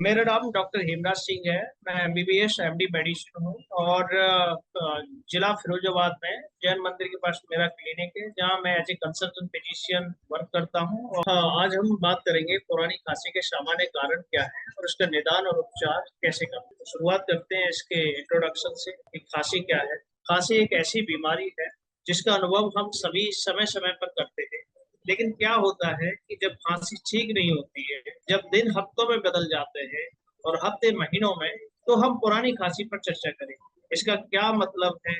मेरा नाम डॉक्टर हेमराज सिंह है। मैं एमबीबीएस एमडी मेडिसिन हूँ और जिला फिरोजाबाद में जैन मंदिर के पास मेरा क्लिनिक है, जहाँ मैं as a consultant physician work करता हूँ। और आज हम बात करेंगे पुरानी खांसी के सामान्य कारण क्या है और उसका निदान और उपचार कैसे करते हैं। तो शुरुआत करते हैं इसके इंट्रोडक्शन से कि खांसी क्या है। खांसी एक ऐसी बीमारी है जिसका अनुभव हम सभी समय समय पर करते हैं, लेकिन क्या होता है कि जब खांसी ठीक नहीं होती है, जब दिन हफ्तों में बदल जाते हैं और हफ्ते महीनों में, तो हम पुरानी खांसी पर चर्चा करें। इसका क्या मतलब है,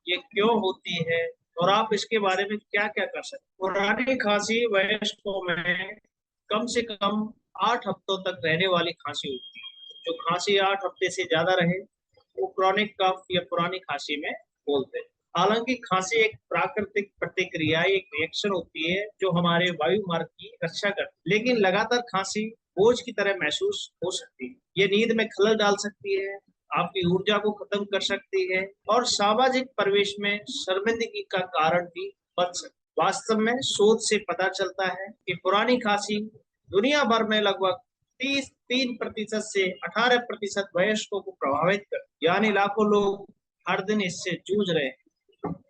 ये क्यों होती है और आप इसके बारे में क्या क्या कर सकते हैं। पुरानी खांसी वयस्कों में कम से कम 8 हफ्तों तक रहने वाली खांसी होती है। जो खांसी 8 हफ्ते से ज्यादा रहे वो क्रॉनिक कफ या पुरानी खांसी में बोलते हैं। हालांकि खांसी एक प्राकृतिक प्रतिक्रिया, एक रिएक्शन होती है जो हमारे वायु मार्ग की रक्षा करती है, लेकिन लगातार खांसी बोझ की तरह महसूस हो सकती है। ये नींद में खलल डाल सकती है, आपकी ऊर्जा को खत्म कर सकती है और सामाजिक परिवेश में शर्मिंदगी का कारण भी बन सकती है। वास्तव में शोध से पता चलता है कि पुरानी खांसी दुनिया भर में लगभग 33% से 18% वयस्कों को प्रभावित कर, यानी लाखों लोग हर दिन इससे जूझ रहे हैं।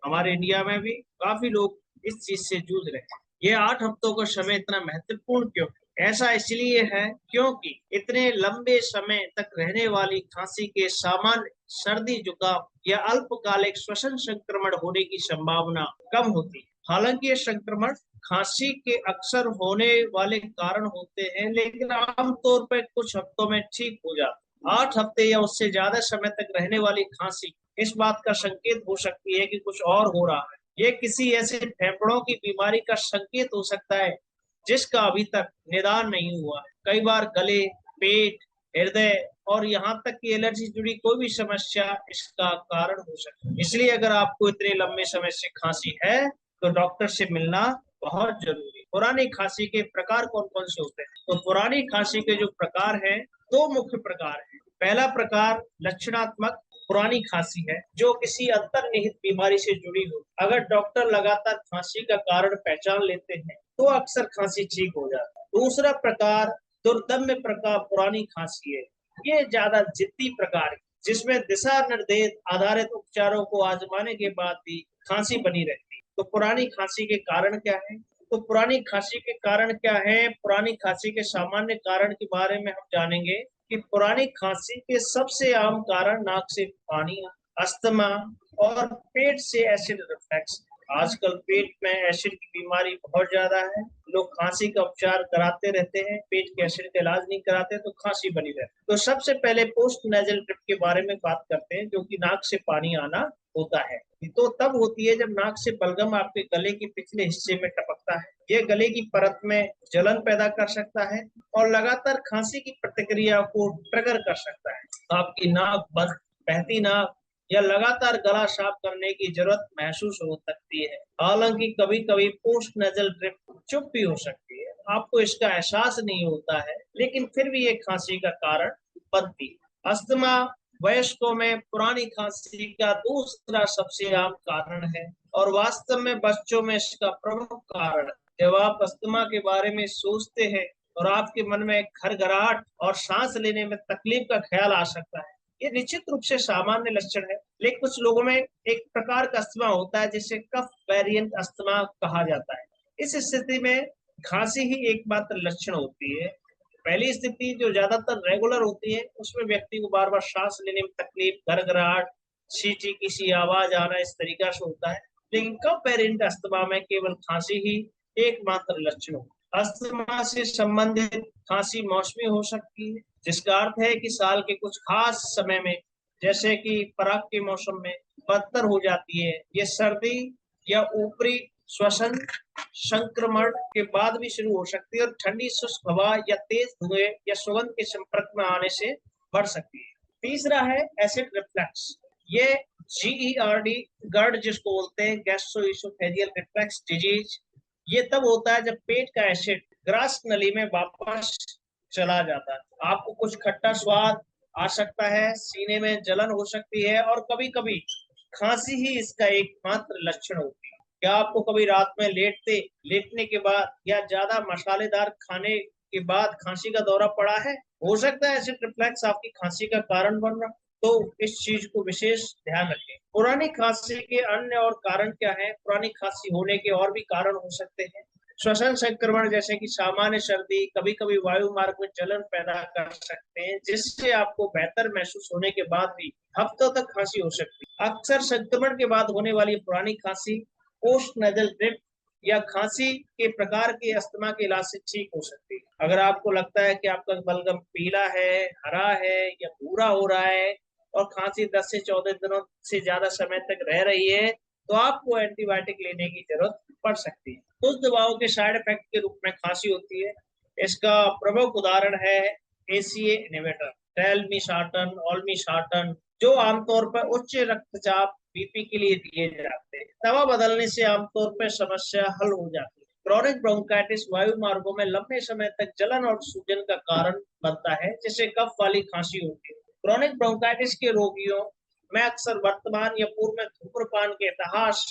हमारे इंडिया में भी काफी लोग इस चीज से जूझ रहे हैं। ये 8 हफ्तों का समय इतना महत्वपूर्ण क्यों है? ऐसा इसलिए है क्योंकि इतने लंबे समय तक रहने वाली खांसी के सामान्य सर्दी जुकाम या अल्पकालिक श्वसन संक्रमण होने की संभावना कम होती है। हालांकि ये संक्रमण खांसी के अक्सर होने वाले कारण होते हैं, लेकिन आमतौर पर कुछ हफ्तों में ठीक हो जाता है। 8 हफ्ते या उससे ज्यादा समय तक रहने वाली खांसी इस बात का संकेत हो सकती है कि कुछ और हो रहा है। ये किसी ऐसे फेफड़ों की बीमारी का संकेत हो सकता है जिसका अभी तक निदान नहीं हुआ है। कई बार गले, पेट, हृदय और यहाँ तक कि एलर्जी जुड़ी कोई भी समस्या इसका कारण हो सकती है। इसलिए अगर आपको इतने लंबे समय से खांसी है तो डॉक्टर से मिलना बहुत जरूरी है। पुरानी खांसी के प्रकार कौन कौन से होते हैं? तो पुरानी खांसी के जो प्रकार हैं, दो मुख्य प्रकार हैं। पहला प्रकार लक्षणात्मक पुरानी खांसी है, जो किसी अंतर्निहित बीमारी से जुड़ी हो। अगर डॉक्टर लगातार खांसी का कारण पहचान लेते हैं तो अक्सर खांसी ठीक हो जाती है। दूसरा प्रकार दुर्दम्य प्रकार पुरानी खांसी है। ये ज्यादा जिद्दी प्रकार है, जिसमें दिशा निर्देश आधारित उपचारों को आजमाने के बाद भी खांसी बनी रहती है। तो पुरानी खांसी के कारण क्या है? तो पुरानी खांसी के कारण क्या है? पुरानी खांसी के सामान्य कारण के बारे में हम जानेंगे कि पुरानी खांसी के सबसे आम कारण नाक से पानी, अस्थमा और पेट से एसिड रिफ्लक्स। आजकल पेट में एसिड की बीमारी बहुत ज्यादा है। लोग खांसी का उपचार कराते रहते हैं, पेट के एसिड का इलाज नहीं कराते तो खांसी बनी रहती है। तो सबसे पहले पोस्ट नेजल ड्रिप के बारे में बात करते हैं, जो कि नाक से पानी आना होता है। तो तब होती है जब नाक से बलगम आपके गले के पिछले हिस्से में टपकता है। ये गले की परत में जलन पैदा कर सकता है और लगातार खांसी की प्रतिक्रिया को ट्रिगर कर सकता है। आपकी नाक बंद, बहती नाक या लगातार गला साफ करने की जरूरत महसूस हो सकती है। हालांकि कभी कभी पोस्ट नेजल ड्रिप चुप भी हो सकती है, आपको इसका एहसास नहीं होता है, लेकिन फिर भी ये खांसी का कारण बनती है। अस्थमा वयस्कों में पुरानी खांसी का दूसरा सबसे आम कारण है और वास्तव में बच्चों में इसका प्रमुख कारण है। जब आप अस्थमा के बारे में सोचते हैं और आपके मन में घरघराहट और सांस लेने में तकलीफ का ख्याल आ सकता है, ये निश्चित रूप से सामान्य लक्षण है। लेकिन कुछ लोगों में एक प्रकार का अस्थमा होता है जिसे कफ वेरिएंट अस्थमा कहा जाता है। इस स्थिति में खांसी ही एकमात्र लक्षण होती है। पहली स्थिति जो ज्यादातर रेगुलर होती है, उसमें व्यक्ति को बार बार सांस लेने में तकलीफ, घरघराहट, छींची किसी आवाज आना इस तरीका से होता है। लेकिन कफ वेरिएंट अस्थमा में केवल खांसी ही एकमात्र लक्षण होता है। अस्थमा से संबंधित खांसी मौसमी हो सकती है, जिसका अर्थ है कि साल के कुछ खास समय में, जैसे कि पराग के मौसम में, बदतर हो जाती है। ये सर्दी या ऊपरी श्वसन संक्रमण के बाद भी शुरू हो सकती है और ठंडी शुष्क हवा या तेज धुएं या सुगंध के संपर्क में आने से बढ़ सकती है। तीसरा है एसिड रिफ्लक्स। ये GERD, गर्ड जिसको बोलते हैं, गैस्ट्रोइसोफेजियल रिफ्लक्स डिजीज, ये तब होता है जब पेट का एसिड ग्रास नली में वापस चला जाता है। आपको कुछ खट्टा स्वाद आ सकता है, सीने में जलन हो सकती है और कभी कभी खांसी ही इसका एकमात्र लक्षण होती है। क्या आपको कभी रात में लेटने के बाद या ज्यादा मसालेदार खाने के बाद खांसी का दौरा पड़ा है, हो सकता है एसिड रिफ्लक्स आपकी खांसी का कारण बन रहा, तो इस चीज को विशेष ध्यान रखें। पुरानी खांसी के अन्य और कारण क्या है? पुरानी खांसी होने के और भी कारण हो सकते हैं। श्वसन संक्रमण जैसे कि सामान्य सर्दी कभी कभी वायु मार्ग में जलन पैदा कर सकते हैं, जिससे आपको बेहतर महसूस होने के बाद भी हफ्तों तक खांसी हो सकती है। अक्सर संक्रमण के बाद होने वाली पुरानी खांसी पोस्ट नेजल ड्रिप या खांसी के प्रकार के अस्थमा के इलाज से ठीक हो सकती है। अगर आपको लगता है कि आपका बलगम पीला है, हरा है या भूरा हो रहा है और खांसी 10 से 14 दिनों से ज्यादा समय तक रह रही है, तो आपको एंटीबायोटिक लेने की जरूरत पड़ सकती है। कुछ दवाओं के साइड इफेक्ट के रूप में खांसी होती है। इसका प्रमुख उदाहरण है एसीए इनहिबिटर, टेलमिसार्टन, ऑल्मिसार्टन, जो आमतौर पर उच्च रक्तचाप बीपी के लिए दिए जाते हैं। दवा बदलने से आमतौर पर समस्या हल हो जाती है। क्रॉनिक ब्रोंकाइटिस वायु मार्गों में लंबे समय तक जलन और सूजन का कारण बनता है, जिससे कफ वाली खांसी होती है। क्रॉनिक ब्रोंकाइटिस के रोगियों में अक्सर वर्तमान या पूर्व में धूम्रपान के इतिहास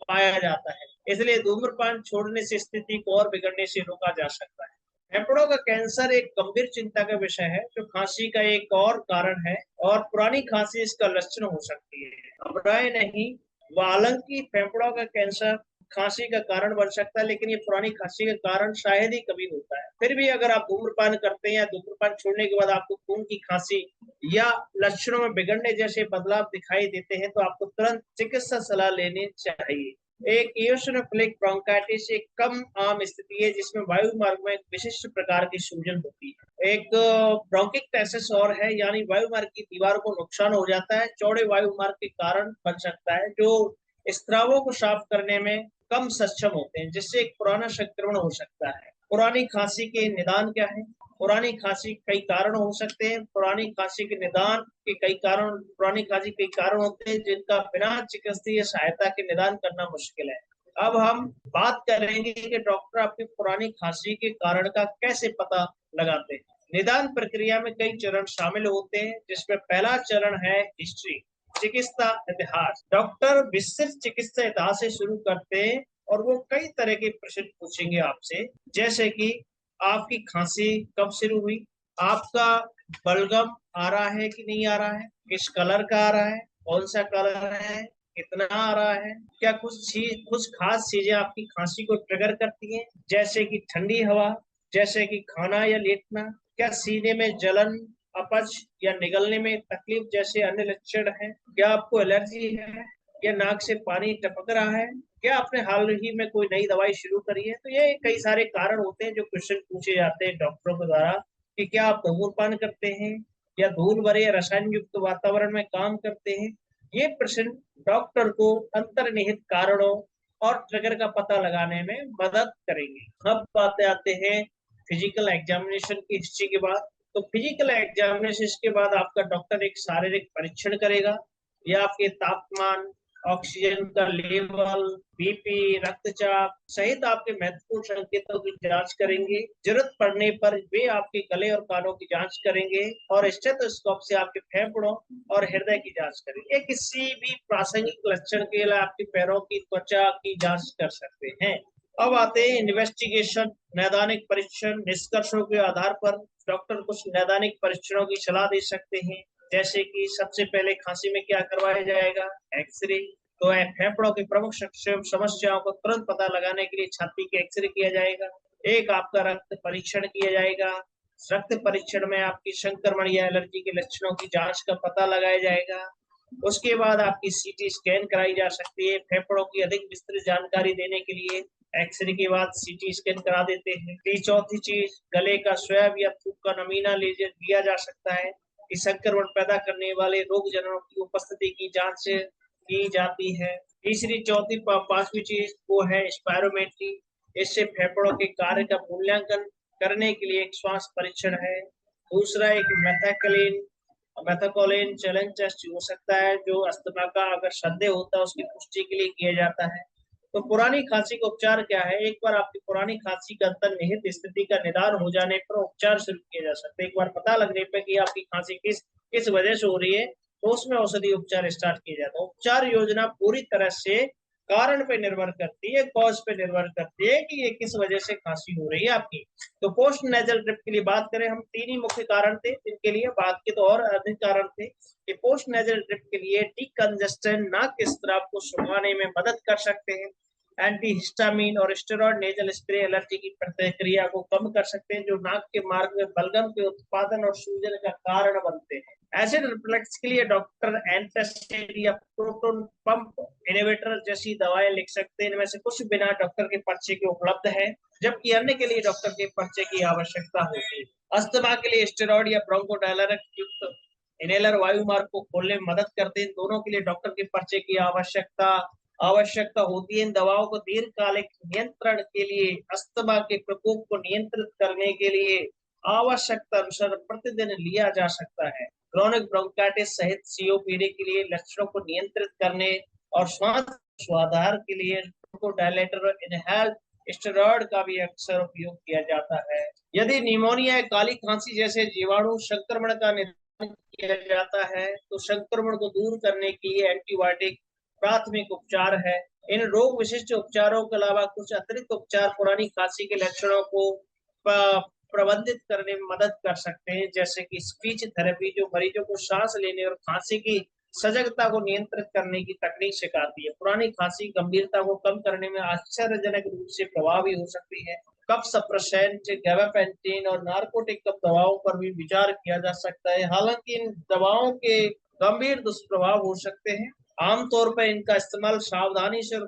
पाया जाता है, इसलिए धूम्रपान छोड़ने से स्थिति को और बिगड़ने से रोका जा सकता है। फेफड़ों का कैंसर एक गंभीर चिंता का विषय है, जो खांसी का एक और कारण है और पुरानी खांसी इसका लक्षण हो सकती है। घबराएं नहीं, हालांकि फेफड़ों का कैंसर खांसी का कारण बन सकता है, लेकिन ये पुरानी खांसी का कारण शायद ही कभी होता है। फिर भी अगर आप धूम्रपान करते हैं या धूम्रपान छोड़ने के बाद आपको खून की खांसी या लक्षणों में बिगड़ने जैसे बदलाव दिखाई देते हैं, तो आपको तुरंत चिकित्सा सलाह लेनी चाहिए। एक इओसिनोफिलिक ब्रोंकाइटिस एक कम आम स्थिति है, जिसमें वायु मार्ग में एक विशिष्ट प्रकार की सूजन होती है। एक ब्रोंकिक्टाइसिस और है, यानी वायु मार्ग की दीवार को नुकसान हो जाता है, चौड़े वायु मार्ग के कारण बन सकता है, जो स्त्रावों को साफ करने में कम सक्षम होते हैं, जिससे एक पुराना संक्रमण हो सकता है। पुरानी खांसी के निदान क्या है? पुरानी खांसी कई कारण हो सकते हैं। पुरानी खांसी के निदान के कई कारण पुरानी खांसी कई कारण होते हैं, जिनका बिना चिकित्सीय सहायता के निदान करना मुश्किल है। अब हम बात करेंगे कि डॉक्टर आपकी पुरानी खांसी के कारण का कैसे पता लगाते हैं। निदान प्रक्रिया में कई चरण शामिल होते हैं, जिसमें पहला चरण है हिस्ट्री, चिकित्सा इतिहास। डॉक्टर विस्तृत चिकित्सा इतिहास से शुरू करते हैं और वो कई तरह के प्रश्न पूछेंगे आपसे, जैसे कि आपकी खांसी कब शुरू हुई, आपका बलगम आ रहा है कि नहीं आ रहा है, किस कलर का आ रहा है, कौन सा कलर है, कितना आ रहा है, क्या कुछ खास चीजें आपकी खांसी को ट्रिगर करती हैं, जैसे कि ठंडी हवा, जैसे कि खाना या लेटना, क्या सीने में जलन, अपच या निगलने में तकलीफ जैसे अन्य लक्षण हैं, क्या आपको एलर्जी है, या नाक से पानी टपक रहा है, क्या आपने हाल ही में कोई नई दवाई शुरू करी है। तो ये कई सारे कारण होते हैं जो क्वेश्चन पूछे जाते हैं डॉक्टरों के द्वारा, कि क्या आप धूम्रपान करते हैं या धूल भरे या रसायन युक्त वातावरण में काम करते हैं। ये प्रश्न डॉक्टर को अंतर्निहित कारणों और ट्रिगर का पता लगाने में मदद करेंगे। अब बातें आते हैं फिजिकल एग्जामिनेशन की हिस्ट्री के बाद। तो फिजिकल एग्जामिनेशन के बाद आपका डॉक्टर एक शारीरिक परीक्षण करेगा, या आपके तापमान, ऑक्सीजन का लेवल, बीपी, रक्तचाप सहित आपके महत्वपूर्ण संकेतों की जांच करेंगे। जरूरत पड़ने पर वे आपके गले और कानों की जांच करेंगे और स्टेथोस्कोप से आपके फेफड़ों और हृदय की जांच करेंगे। किसी भी प्रासंगिक लक्षण के लिए आपके पैरों की त्वचा की जांच कर सकते हैं। अब आते हैं इन्वेस्टिगेशन, नैदानिक परीक्षण। निष्कर्षों के आधार पर डॉक्टर कुछ नैदानिक परीक्षणों की सलाह दे सकते हैं, जैसे कि सबसे पहले खांसी में क्या करवाया जाएगा, एक्सरे। तो फेफड़ों की प्रमुख समस्याओं को तुरंत पता लगाने के लिए छाती के एक्सरे किया जाएगा। एक आपका रक्त परीक्षण किया जाएगा। रक्त परीक्षण में आपकी संक्रमण या एलर्जी के लक्षणों की जांच का पता लगाया जाएगा। उसके बाद आपकी सीटी स्कैन कराई जा सकती है। फेफड़ों की अधिक विस्तृत जानकारी देने के लिए एक्सरे के बाद सीटी स्कैन करा देते हैं। चौथी चीज, गले का स्वैब या थूक का नमूना लिया जा सकता है कि संक्रमण पैदा करने वाले रोग जनों की उपस्थिति की जांच की जाती है। तीसरी, चौथी, पांचवी चीज वो है स्पायरोमेट्री। इससे फेफड़ों के कार्य का मूल्यांकन करने के लिए एक श्वास परीक्षण है। दूसरा एक मेथाकोलिन चैलेंज टेस्ट हो सकता है, जो अस्थमा का अगर संदेह होता है उसकी पुष्टि के लिए किया जाता है। तो पुरानी खांसी का उपचार क्या है? एक बार आपकी पुरानी खांसी का अंतर्निहित स्थिति का निदान हो जाने पर उपचार शुरू किया जा सकता है। एक बार पता लगने पर कि आपकी खांसी किस किस वजह से हो रही है, तो उसमें औषधि उपचार स्टार्ट किया जाता है। उपचार योजना पूरी तरह से कारण पे निर्भर करती है, कॉज पे निर्भर करती है कि ये किस वजह से खांसी हो रही है आपकी। तो पोस्ट नेजल ड्रिप के लिए बात करें, हम 3 ही मुख्य कारण थे जिनके लिए, बात के तो और अधिक कारण थे। कि पोस्ट नेजल ड्रिप के लिए डीकंजेस्टेंट नाक के स्त्राव को सुखाने में मदद कर सकते हैं, एंटीहिस्टामिन और स्टेरॉइड नेजल स्प्रे एलर्जी की प्रतिक्रिया को कम कर सकते हैं, जो नाक के मार्ग में बलगम के उत्पादन और सूजन का कारण बनते हैं। एसिड रिफ्लक्स के लिए डॉक्टर एंटासिड या प्रोटोन पंप इनहिबिटर जैसी दवाएं लिख सकते हैं। इनमें से कुछ बिना डॉक्टर के पर्चे के उपलब्ध है, जबकि अन्य के लिए डॉक्टर के पर्चे की आवश्यकता होती है। अस्थमा के लिए स्टेरॉइड या ब्रोंकोडायलरिक युक्त इनहेलर वायु मार्ग को खोलने में मदद करते हैं। दोनों के लिए डॉक्टर के पर्चे की आवश्यकता होती है। इन दवाओं को दीर्घकालिक नियंत्रण के लिए, अस्थमा के प्रकोप को नियंत्रित करने के लिए आवश्यकता अनुसार प्रतिदिन लिया जा सकता है। क्रोनिक ब्रोंकाइटिस सहित सीओपीडी के लिए लक्षणों को नियंत्रित करने और श्वास सुधार के लिए ब्रोंकोडायलेटर इनहेल्ड स्टेरॉइड का भी अक्सर उपयोग किया जाता है। यदि निमोनिया, काली खांसी जैसे जीवाणु संक्रमण का निदान किया जाता है तो संक्रमण को दूर करने के लिए एंटीबायोटिक प्राथमिक उपचार है। इन रोग विशिष्ट उपचारों के अलावा कुछ अतिरिक्त उपचार पुरानी खांसी के लक्षणों को प्रबंधित करने में मदद कर सकते हैं, जैसे कि स्पीच थेरेपी, जो मरीजों को सांस लेने और खांसी की सजगता को नियंत्रित करने की तकनीक सिखाती है। पुरानी खांसी गंभीरता को कम करने में आश्चर्यजनक रूप से प्रभावी हो सकती है। कफ सप्रेसेंट, गाबापेंटिन और नार्कोटिक कफ दवाओं पर भी विचार किया जा सकता है। हालांकि इन दवाओं के गंभीर दुष्प्रभाव हो सकते हैं। आमतौर पर इनका इस्तेमाल सावधानी से,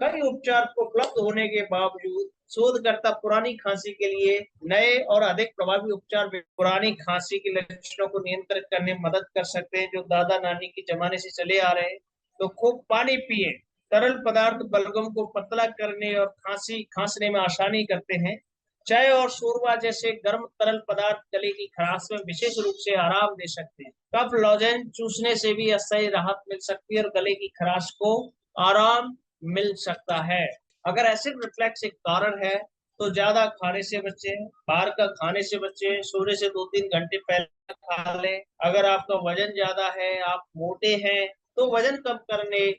कई उपचार उपलब्ध होने के बावजूद शोधकर्ता पुरानी खांसी के लिए नए और अधिक प्रभावी उपचार पुरानी खांसी के लक्षणों को नियंत्रित करने में मदद कर सकते हैं, जो दादा नानी के जमाने से चले आ रहे हैं। तो खूब पानी पिए। तरल पदार्थ बलगम को पतला करने और खांसने में आसानी करते हैं। चाय और शोरबा जैसे गर्म तरल पदार्थ गले की खराश में विशेष रूप से आराम दे सकते हैं। कफ लॉजेंस चूसने से भी अस्थायी राहत मिल सकती है और गले की खराश को आराम मिल सकता है। अगर एसिड रिफ्लक्स एक कारण है तो ज्यादा खाने से बचें, बाहर का खाने से बचें, सोने से 2-3 घंटे पहले खा लें। अगर आपका वजन ज्यादा है, आप मोटे हैं, तो वजन कम करने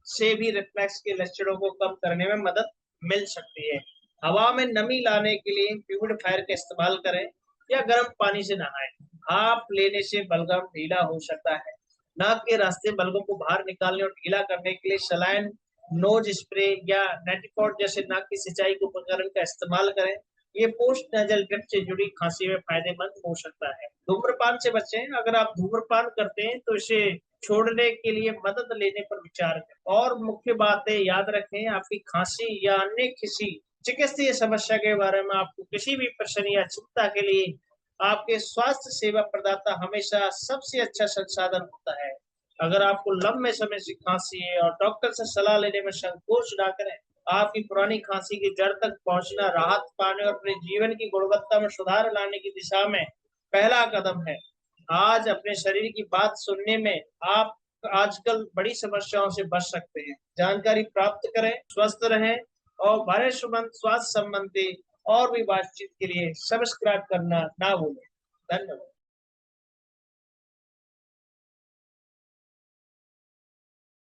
से भी रिफ्लक्स के लक्षणों को कम करने में मदद मिल सकती है। हवा में नमी लाने के लिए ह्यूमिडिफायर का इस्तेमाल करें या गर्म पानी से नहाएं। भाप लेने से बलगम ढीला हो सकता है। नाक के रास्ते बलगम को बाहर निकालने और ढीला करने के लिए सलाइन नोज स्प्रे या नेटिकॉट जैसे नाक की सिंचाई के उपकरण का इस्तेमाल करें। ये पोस्ट नेजल ड्रिप से जुड़ी खांसी में फायदेमंद हो सकता है। धूम्रपान से बचें। अगर आप धूम्रपान करते हैं तो इसे छोड़ने के लिए मदद लेने पर विचार करें। और मुख्य बातें याद रखें, आपकी खांसी या अन्य किसी चिकित्सीय समस्या के बारे में आपको किसी भी प्रश्न या चिंता के लिए आपके स्वास्थ्य सेवा प्रदाता हमेशा सबसे अच्छा संसाधन होता है। अगर आपको लंबे समय से खांसी है और डॉक्टर से सलाह लेने में संकोच ना करें। आपकी पुरानी खांसी की जड़ तक पहुंचना राहत पाने और अपने जीवन की गुणवत्ता में सुधार लाने की दिशा में पहला कदम है। आज अपने शरीर की बात सुनने में आप आजकल बड़ी समस्याओं से बच सकते हैं। जानकारी प्राप्त करें, स्वस्थ रहें और भरोसेमंद स्वास्थ्य संबंधी और भी बातचीत के लिए सब्सक्राइब करना ना भूलें। धन्यवाद।